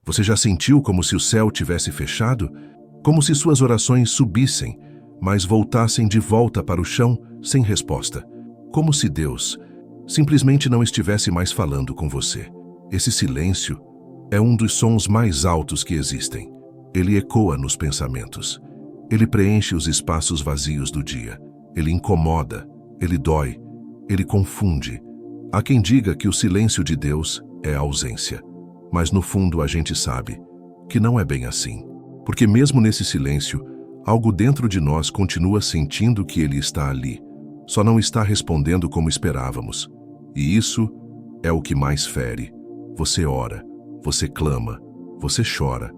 Você já sentiu como se o céu tivesse fechado? Como se suas orações subissem, mas voltassem de volta para o chão sem resposta? Como se Deus simplesmente não estivesse mais falando com você? Esse silêncio é um dos sons mais altos que existem. Ele ecoa nos pensamentos. Ele preenche os espaços vazios do dia. Ele incomoda, ele dói, ele confunde. Há quem diga que o silêncio de Deus é a ausência. Mas no fundo a gente sabe que não é bem assim. Porque mesmo nesse silêncio, algo dentro de nós continua sentindo que Ele está ali. Só não está respondendo como esperávamos. E isso é o que mais fere. Você ora, você clama, você chora,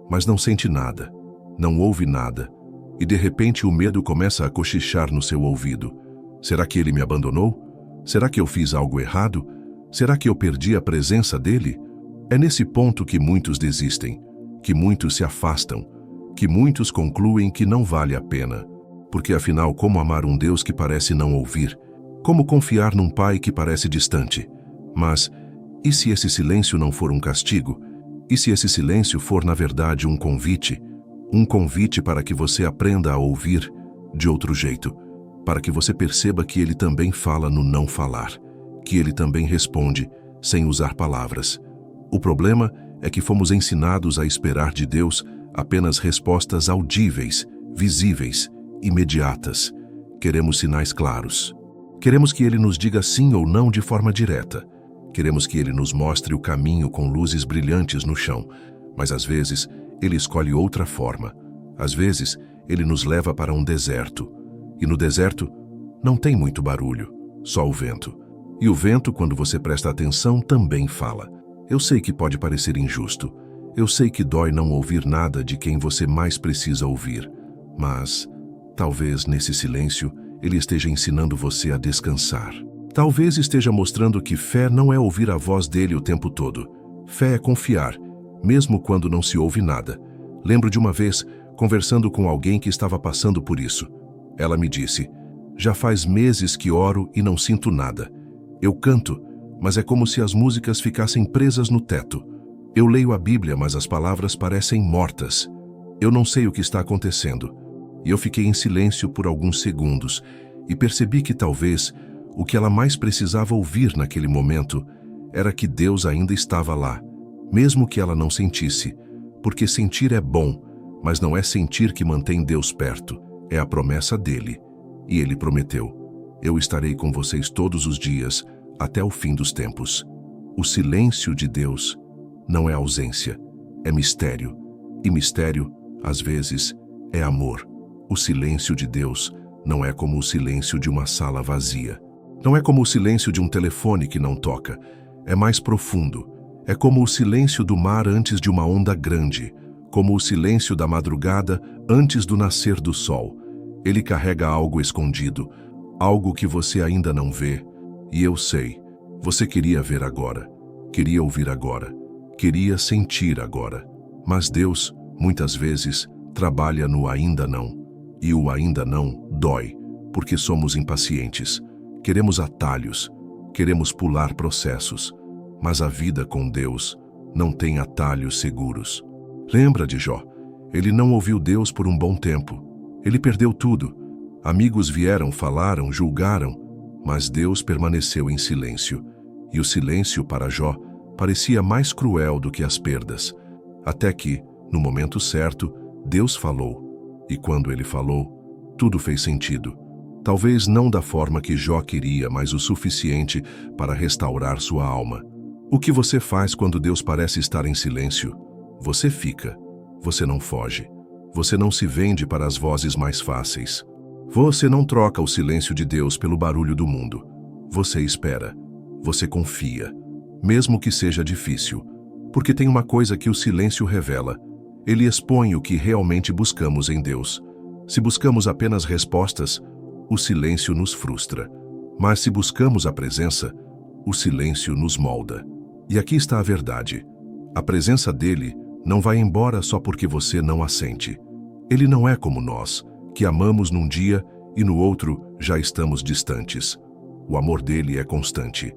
mas não sente nada, não ouve nada. E de repente o medo começa a cochichar no seu ouvido. Será que Ele me abandonou? Será que eu fiz algo errado? Será que eu perdi a presença dEle? É nesse ponto que muitos desistem, que muitos se afastam, que muitos concluem que não vale a pena. Porque afinal, como amar um Deus que parece não ouvir? Como confiar num Pai que parece distante? Mas, e se esse silêncio não for um castigo? E se esse silêncio for, na verdade, um convite? Um convite para que você aprenda a ouvir de outro jeito, para que você perceba que Ele também fala no não falar, que Ele também responde sem usar palavras. O problema é que fomos ensinados a esperar de Deus apenas respostas audíveis, visíveis, imediatas. Queremos sinais claros. Queremos que Ele nos diga sim ou não de forma direta. Queremos que Ele nos mostre o caminho com luzes brilhantes no chão, mas às vezes Ele escolhe outra forma. Às vezes Ele nos leva para um deserto. E no deserto não tem muito barulho, só o vento. E o vento, quando você presta atenção, também fala. Eu sei que pode parecer injusto. Eu sei que dói não ouvir nada de quem você mais precisa ouvir. Mas, talvez nesse silêncio, Ele esteja ensinando você a descansar. Talvez esteja mostrando que fé não é ouvir a voz dEle o tempo todo. Fé é confiar, mesmo quando não se ouve nada. Lembro de uma vez, conversando com alguém que estava passando por isso. Ela me disse: já faz meses que oro e não sinto nada. Eu canto, mas é como se as músicas ficassem presas no teto. Eu leio a Bíblia, mas as palavras parecem mortas. Eu não sei o que está acontecendo. E eu fiquei em silêncio por alguns segundos e percebi que talvez o que ela mais precisava ouvir naquele momento era que Deus ainda estava lá, mesmo que ela não sentisse. Porque sentir é bom, mas não é sentir que mantém Deus perto. É a promessa dEle. E Ele prometeu: eu estarei com vocês todos os dias, até o fim dos tempos. O silêncio de Deus não é ausência, é mistério. E mistério, às vezes, é amor. O silêncio de Deus não é como o silêncio de uma sala vazia. Não é como o silêncio de um telefone que não toca. É mais profundo. É como o silêncio do mar antes de uma onda grande, como o silêncio da madrugada antes do nascer do sol. Ele carrega algo escondido, algo que você ainda não vê. E eu sei, você queria ver agora, queria ouvir agora, queria sentir agora. Mas Deus, muitas vezes, trabalha no ainda não. E o ainda não dói, porque somos impacientes. Queremos atalhos, queremos pular processos. Mas a vida com Deus não tem atalhos seguros. Lembra de Jó? Ele não ouviu Deus por um bom tempo. Ele perdeu tudo. Amigos vieram, falaram, julgaram, mas Deus permaneceu em silêncio. E o silêncio para Jó parecia mais cruel do que as perdas. Até que, no momento certo, Deus falou. E quando Ele falou, tudo fez sentido. Talvez não da forma que Jó queria, mas o suficiente para restaurar sua alma. O que você faz quando Deus parece estar em silêncio? Você fica. Você não foge. Você não se vende para as vozes mais fáceis. Você não troca o silêncio de Deus pelo barulho do mundo. Você espera. Você confia. Mesmo que seja difícil. Porque tem uma coisa que o silêncio revela. Ele expõe o que realmente buscamos em Deus. Se buscamos apenas respostas, o silêncio nos frustra. Mas se buscamos a presença, o silêncio nos molda. E aqui está a verdade. A presença dele não vai embora só porque você não a sente. Ele não é como nós, que amamos num dia e no outro já estamos distantes. O amor dele é constante.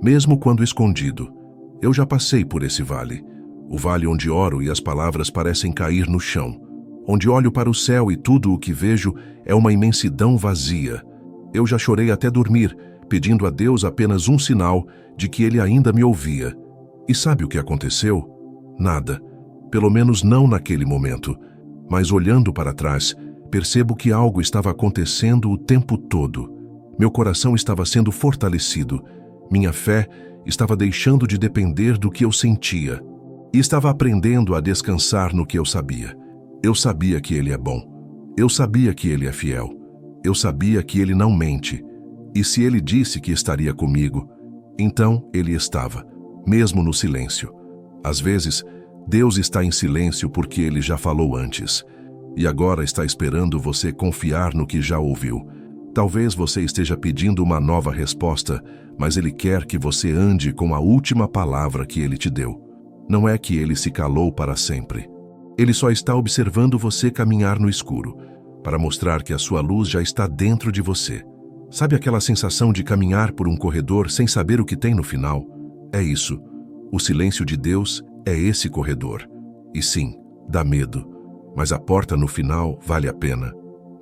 Mesmo quando escondido. Eu já passei por esse vale. O vale onde oro e as palavras parecem cair no chão. Onde olho para o céu e tudo o que vejo é uma imensidão vazia. Eu já chorei até dormir, pedindo a Deus apenas um sinal de que Ele ainda me ouvia. E sabe o que aconteceu? Nada. Pelo menos não naquele momento. Mas olhando para trás, percebo que algo estava acontecendo o tempo todo. Meu coração estava sendo fortalecido. Minha fé estava deixando de depender do que eu sentia. E estava aprendendo a descansar no que eu sabia. Eu sabia que Ele é bom. Eu sabia que Ele é fiel. Eu sabia que Ele não mente. E se Ele disse que estaria comigo, então Ele estava, mesmo no silêncio. Às vezes, Deus está em silêncio porque Ele já falou antes. E agora está esperando você confiar no que já ouviu. Talvez você esteja pedindo uma nova resposta, mas Ele quer que você ande com a última palavra que Ele te deu. Não é que Ele se calou para sempre. Ele só está observando você caminhar no escuro, para mostrar que a sua luz já está dentro de você. Sabe aquela sensação de caminhar por um corredor sem saber o que tem no final? É isso. O silêncio de Deus é esse corredor. E sim, dá medo, mas a porta no final vale a pena.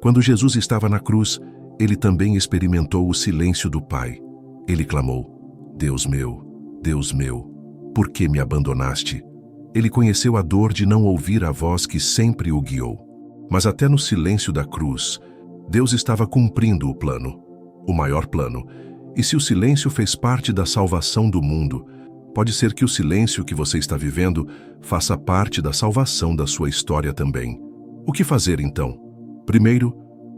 Quando Jesus estava na cruz, Ele também experimentou o silêncio do Pai. Ele clamou: Deus meu, por que me abandonaste? Ele conheceu a dor de não ouvir a voz que sempre o guiou. Mas até no silêncio da cruz, Deus estava cumprindo o plano, o maior plano. E se o silêncio fez parte da salvação do mundo, pode ser que o silêncio que você está vivendo faça parte da salvação da sua história também. O que fazer então? Primeiro,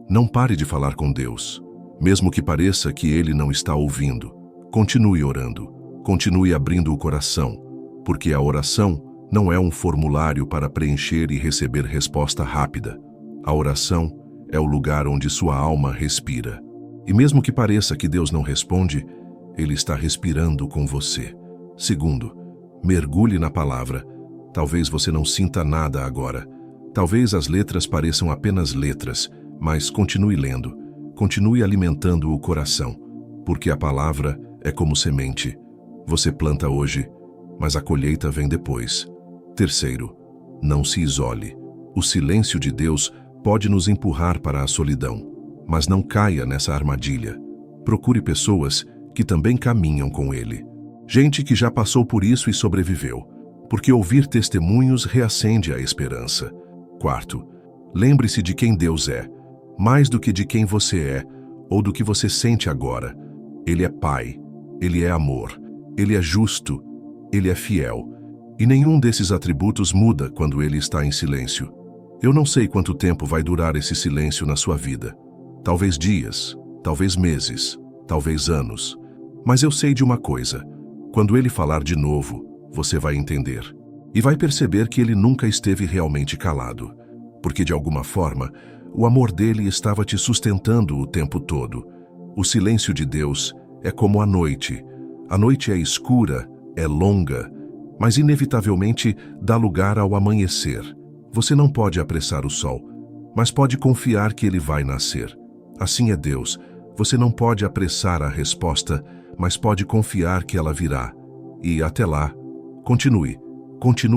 não pare de falar com Deus. Mesmo que pareça que Ele não está ouvindo, continue orando, continue abrindo o coração, porque a oração não é um formulário para preencher e receber resposta rápida. A oração é o lugar onde sua alma respira. E mesmo que pareça que Deus não responde, Ele está respirando com você. Segundo, mergulhe na palavra. Talvez você não sinta nada agora. Talvez as letras pareçam apenas letras, mas continue lendo. Continue alimentando o coração, porque a palavra é como semente. Você planta hoje, mas a colheita vem depois. Terceiro, não se isole. O silêncio de Deus pode nos empurrar para a solidão, mas não caia nessa armadilha. Procure pessoas que também caminham com Ele. Gente que já passou por isso e sobreviveu, porque ouvir testemunhos reacende a esperança. Quarto, lembre-se de quem Deus é, mais do que de quem você é ou do que você sente agora. Ele é Pai, Ele é amor, Ele é justo, Ele é fiel. E nenhum desses atributos muda quando Ele está em silêncio. Eu não sei quanto tempo vai durar esse silêncio na sua vida. Talvez dias, talvez meses, talvez anos. Mas eu sei de uma coisa: quando Ele falar de novo, você vai entender. E vai perceber que Ele nunca esteve realmente calado. Porque de alguma forma, o amor dele estava te sustentando o tempo todo. O silêncio de Deus é como a noite. A noite é escura, é longa, mas inevitavelmente dá lugar ao amanhecer. Você não pode apressar o sol, mas pode confiar que ele vai nascer. Assim é Deus. Você não pode apressar a resposta, mas pode confiar que ela virá. E até lá, continue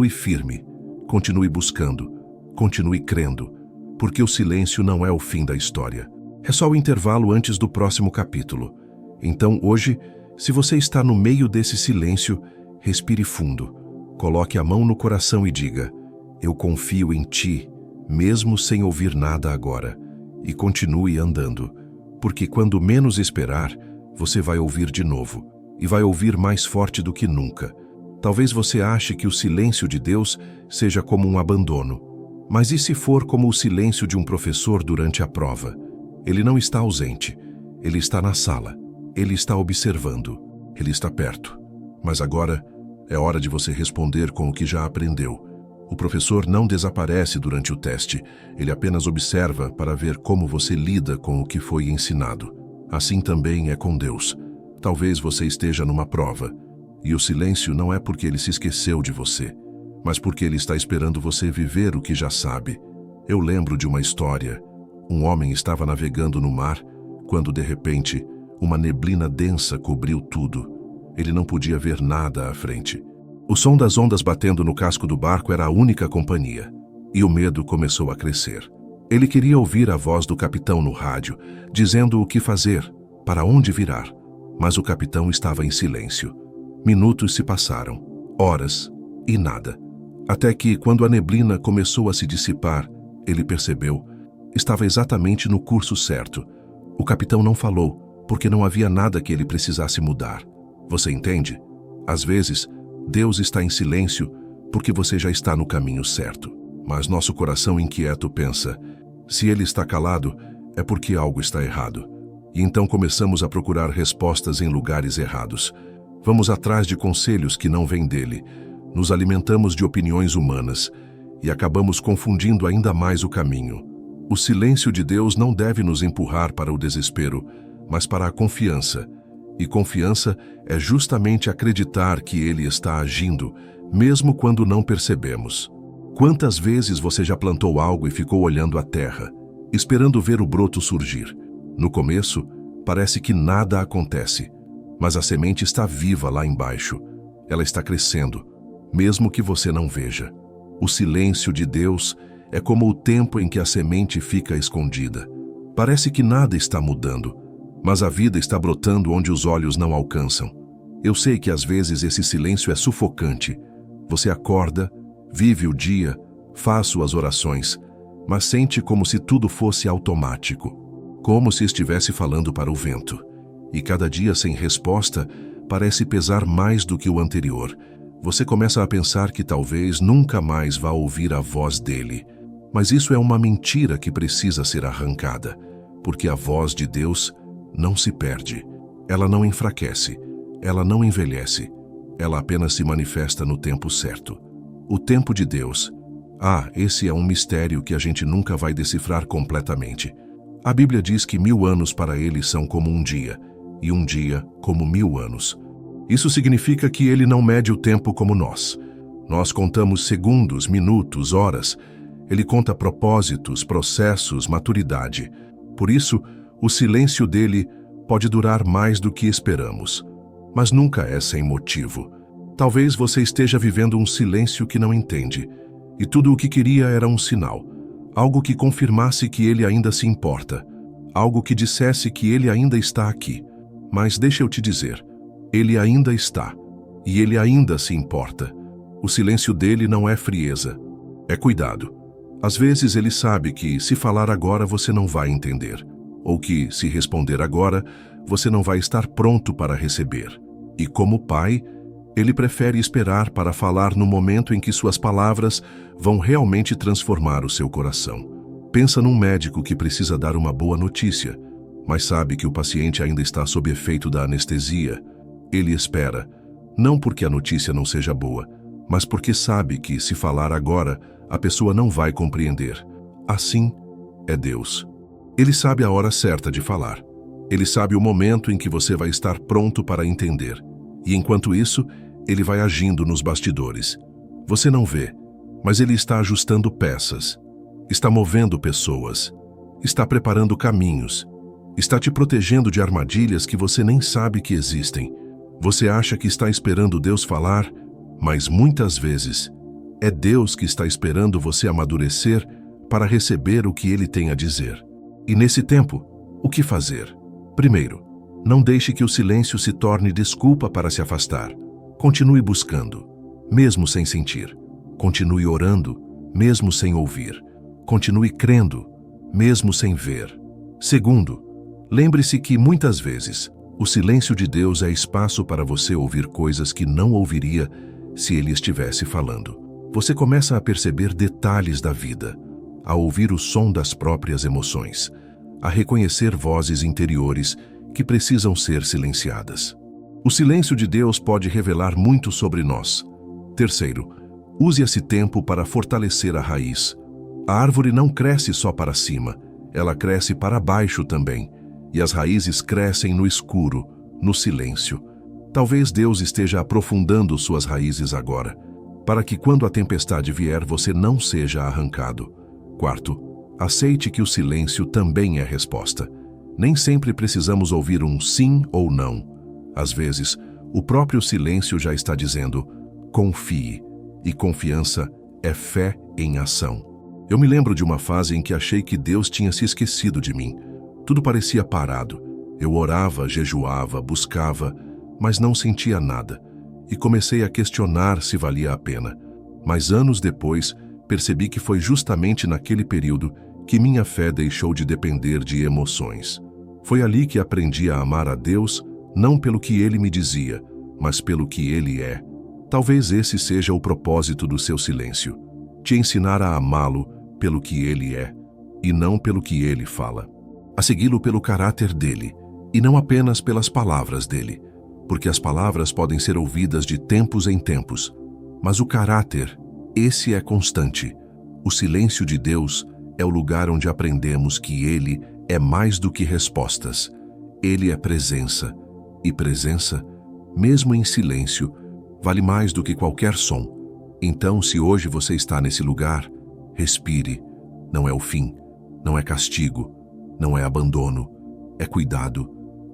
firme, continue buscando, continue crendo, porque o silêncio não é o fim da história. É só o intervalo antes do próximo capítulo. Então, hoje, se você está no meio desse silêncio, respire fundo, coloque a mão no coração e diga: eu confio em ti, mesmo sem ouvir nada agora, e continue andando, porque quando menos esperar, você vai ouvir de novo, e vai ouvir mais forte do que nunca. Talvez você ache que o silêncio de Deus seja como um abandono, mas e se for como o silêncio de um professor durante a prova? Ele não está ausente, ele está na sala, ele está observando, ele está perto. Mas agora é hora de você responder com o que já aprendeu. O professor não desaparece durante o teste, ele apenas observa para ver como você lida com o que foi ensinado. Assim também é com Deus. Talvez você esteja numa prova, e o silêncio não é porque ele se esqueceu de você, mas porque ele está esperando você viver o que já sabe. Eu lembro de uma história. Um homem estava navegando no mar, quando de repente, uma neblina densa cobriu tudo. Ele não podia ver nada à frente. O som das ondas batendo no casco do barco era a única companhia, e o medo começou a crescer. Ele queria ouvir a voz do capitão no rádio, dizendo o que fazer, para onde virar, mas o capitão estava em silêncio. Minutos se passaram, horas e nada. Até que, quando a neblina começou a se dissipar, ele percebeu. Estava exatamente no curso certo. O capitão não falou, porque não havia nada que ele precisasse mudar. Você entende? Às vezes, Deus está em silêncio porque você já está no caminho certo. Mas nosso coração inquieto pensa, se ele está calado, é porque algo está errado. E então começamos a procurar respostas em lugares errados. Vamos atrás de conselhos que não vêm dele. Nos alimentamos de opiniões humanas e acabamos confundindo ainda mais o caminho. O silêncio de Deus não deve nos empurrar para o desespero, mas para a confiança. E confiança é justamente acreditar que Ele está agindo, mesmo quando não percebemos. Quantas vezes você já plantou algo e ficou olhando a terra, esperando ver o broto surgir? No começo, parece que nada acontece, mas a semente está viva lá embaixo. Ela está crescendo, mesmo que você não veja. O silêncio de Deus é como o tempo em que a semente fica escondida. Parece que nada está mudando, mas a vida está brotando onde os olhos não alcançam. Eu sei que às vezes esse silêncio é sufocante. Você acorda, vive o dia, faz suas orações, mas sente como se tudo fosse automático, como se estivesse falando para o vento. E cada dia sem resposta parece pesar mais do que o anterior. Você começa a pensar que talvez nunca mais vá ouvir a voz dele. Mas isso é uma mentira que precisa ser arrancada, porque a voz de Deus não se perde. Ela não enfraquece, ela não envelhece, ela apenas se manifesta no tempo certo. O tempo de Deus. Esse é um mistério que a gente nunca vai decifrar completamente. A Bíblia diz que 1000 anos para ele são como um dia, e um dia como 1000 anos. Isso significa que ele não mede o tempo como nós. Nós contamos segundos, minutos, horas. Ele conta propósitos, processos, maturidade. Por isso, o silêncio dele pode durar mais do que esperamos. Mas nunca é sem motivo. Talvez você esteja vivendo um silêncio que não entende. E tudo o que queria era um sinal. Algo que confirmasse que ele ainda se importa. Algo que dissesse que ele ainda está aqui. Mas deixa eu te dizer, ele ainda está. E ele ainda se importa. O silêncio dele não é frieza. É cuidado. Às vezes ele sabe que, se falar agora, você não vai entender. Ou que, se responder agora, você não vai estar pronto para receber. E como pai, ele prefere esperar para falar no momento em que suas palavras vão realmente transformar o seu coração. Pensa num médico que precisa dar uma boa notícia, mas sabe que o paciente ainda está sob efeito da anestesia. Ele espera, não porque a notícia não seja boa, mas porque sabe que, se falar agora, a pessoa não vai compreender. Assim é Deus. Ele sabe a hora certa de falar. Ele sabe o momento em que você vai estar pronto para entender. E enquanto isso, ele vai agindo nos bastidores. Você não vê, mas ele está ajustando peças. Está movendo pessoas. Está preparando caminhos. Está te protegendo de armadilhas que você nem sabe que existem. Você acha que está esperando Deus falar, mas muitas vezes é Deus que está esperando você amadurecer para receber o que Ele tem a dizer. E nesse tempo, o que fazer? Primeiro, não deixe que o silêncio se torne desculpa para se afastar. Continue buscando, mesmo sem sentir. Continue orando, mesmo sem ouvir. Continue crendo, mesmo sem ver. Segundo, lembre-se que muitas vezes o silêncio de Deus é espaço para você ouvir coisas que não ouviria se Ele estivesse falando. Você começa a perceber detalhes da vida, a ouvir o som das próprias emoções, a reconhecer vozes interiores que precisam ser silenciadas. O silêncio de Deus pode revelar muito sobre nós. Terceiro, use esse tempo para fortalecer a raiz. A árvore não cresce só para cima, ela cresce para baixo também, e as raízes crescem no escuro, no silêncio. Talvez Deus esteja aprofundando suas raízes agora, para que quando a tempestade vier você não seja arrancado. Quarto, aceite que o silêncio também é resposta. Nem sempre precisamos ouvir um sim ou não. Às vezes, o próprio silêncio já está dizendo, confie. E confiança é fé em ação. Eu me lembro de uma fase em que achei que Deus tinha se esquecido de mim. Tudo parecia parado. Eu orava, jejuava, buscava, mas não sentia nada. E comecei a questionar se valia a pena. Mas anos depois, percebi que foi justamente naquele período que minha fé deixou de depender de emoções. Foi ali que aprendi a amar a Deus, não pelo que Ele me dizia, mas pelo que Ele é. Talvez esse seja o propósito do seu silêncio. Te ensinar a amá-lo pelo que Ele é, e não pelo que Ele fala. A segui-lo pelo caráter dele, e não apenas pelas palavras dele, porque as palavras podem ser ouvidas de tempos em tempos, mas o caráter, esse é constante. O silêncio de Deus é o lugar onde aprendemos que Ele é mais do que respostas. Ele é presença, e presença, mesmo em silêncio, vale mais do que qualquer som. Então, se hoje você está nesse lugar, respire. Não é o fim, não é castigo, não é abandono, é cuidado,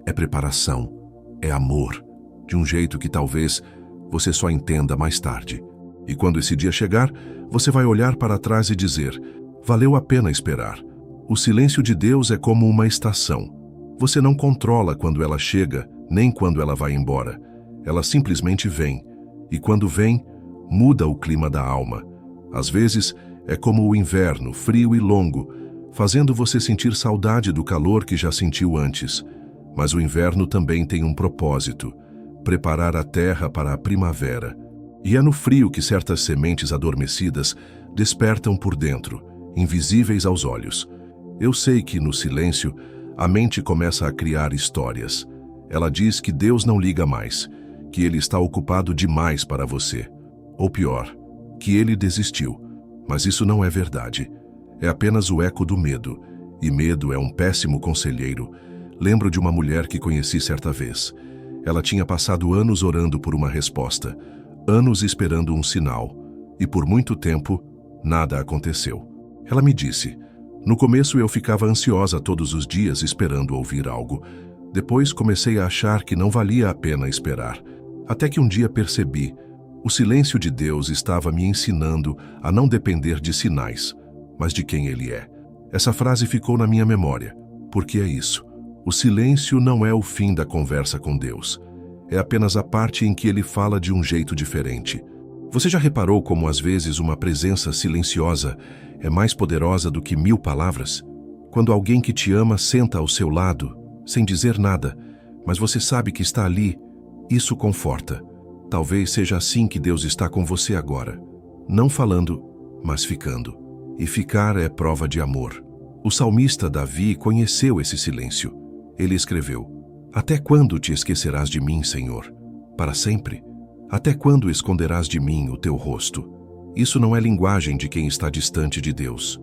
é preparação, é amor, de um jeito que talvez você só entenda mais tarde. E quando esse dia chegar, você vai olhar para trás e dizer: valeu a pena esperar. O silêncio de Deus é como uma estação. Você não controla quando ela chega, nem quando ela vai embora. Ela simplesmente vem. E quando vem, muda o clima da alma. Às vezes, é como o inverno, frio e longo, fazendo você sentir saudade do calor que já sentiu antes. Mas o inverno também tem um propósito: preparar a terra para a primavera. E é no frio que certas sementes adormecidas despertam por dentro, invisíveis aos olhos. Eu sei que, no silêncio, a mente começa a criar histórias. Ela diz que Deus não liga mais, que Ele está ocupado demais para você. Ou pior, que Ele desistiu. Mas isso não é verdade. É apenas o eco do medo. E medo é um péssimo conselheiro. Lembro de uma mulher que conheci certa vez. Ela tinha passado anos orando por uma resposta, anos esperando um sinal, e por muito tempo, nada aconteceu. Ela me disse: no começo eu ficava ansiosa todos os dias esperando ouvir algo. Depois comecei a achar que não valia a pena esperar. Até que um dia percebi: o silêncio de Deus estava me ensinando a não depender de sinais, mas de quem Ele é. Essa frase ficou na minha memória, porque é isso. O silêncio não é o fim da conversa com Deus. É apenas a parte em que Ele fala de um jeito diferente. Você já reparou como às vezes uma presença silenciosa é mais poderosa do que 1000 palavras? Quando alguém que te ama senta ao seu lado, sem dizer nada, mas você sabe que está ali, isso conforta. Talvez seja assim que Deus está com você agora. Não falando, mas ficando. E ficar é prova de amor. O salmista Davi conheceu esse silêncio. Ele escreveu: até quando te esquecerás de mim, Senhor? Para sempre? Até quando esconderás de mim o teu rosto? Isso não é linguagem de quem está distante de Deus.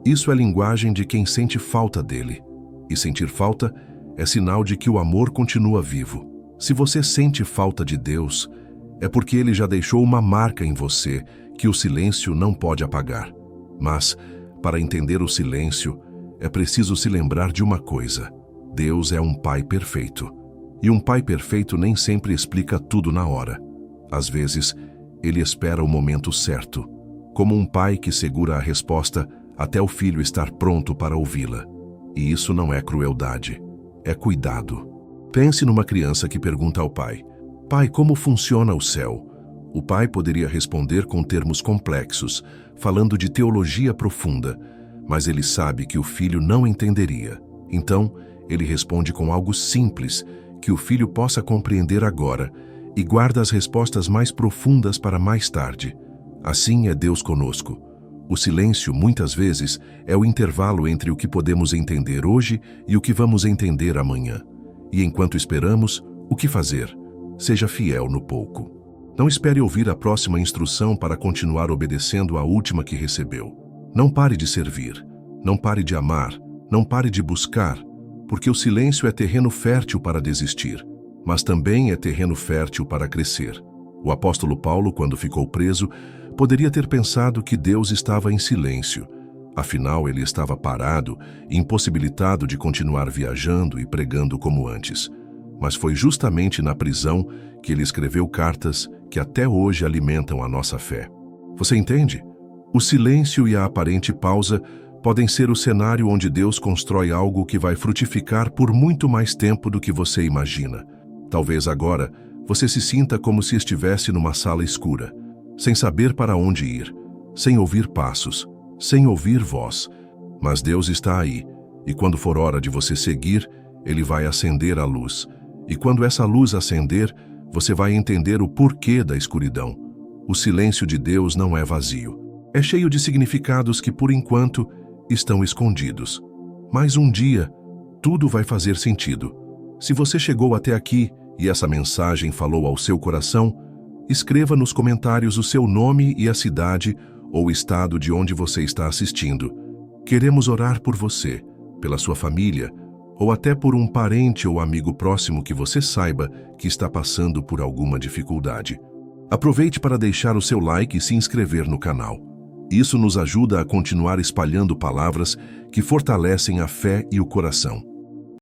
Isso é linguagem de quem sente falta dele. E sentir falta é sinal de que o amor continua vivo. Se você sente falta de Deus, é porque Ele já deixou uma marca em você que o silêncio não pode apagar. Mas, para entender o silêncio, é preciso se lembrar de uma coisa: Deus é um Pai perfeito. E um Pai perfeito nem sempre explica tudo na hora. Às vezes, Ele espera o momento certo, como um pai que segura a resposta até o filho estar pronto para ouvi-la. E isso não é crueldade, é cuidado. Pense numa criança que pergunta ao pai: pai, como funciona o céu? O pai poderia responder com termos complexos, falando de teologia profunda, mas ele sabe que o filho não entenderia. Então, ele responde com algo simples, que o filho possa compreender agora, e guarda as respostas mais profundas para mais tarde. Assim é Deus conosco. O silêncio, muitas vezes, é o intervalo entre o que podemos entender hoje e o que vamos entender amanhã. E enquanto esperamos, o que fazer? Seja fiel no pouco. Não espere ouvir a próxima instrução para continuar obedecendo à última que recebeu. Não pare de servir, não pare de amar, não pare de buscar, porque o silêncio é terreno fértil para desistir, mas também é terreno fértil para crescer. O apóstolo Paulo, quando ficou preso, poderia ter pensado que Deus estava em silêncio. Afinal, ele estava parado, impossibilitado de continuar viajando e pregando como antes. mas foi justamente na prisão que ele escreveu cartas que até hoje alimentam a nossa fé. Você entende? O silêncio e a aparente pausa podem ser o cenário onde Deus constrói algo que vai frutificar por muito mais tempo do que você imagina. Talvez agora você se sinta como se estivesse numa sala escura, sem saber para onde ir, sem ouvir passos, sem ouvir voz. Mas Deus está aí, e quando for hora de você seguir, Ele vai acender a luz. E quando essa luz acender, você vai entender o porquê da escuridão. O silêncio de Deus não é vazio. É cheio de significados que, por enquanto, estão escondidos. Mas um dia, tudo vai fazer sentido. Se você chegou até aqui e essa mensagem falou ao seu coração, escreva nos comentários o seu nome e a cidade ou o estado de onde você está assistindo. Queremos orar por você, pela sua família, ou até por um parente ou amigo próximo que você saiba que está passando por alguma dificuldade. Aproveite para deixar o seu like e se inscrever no canal. Isso nos ajuda a continuar espalhando palavras que fortalecem a fé e o coração.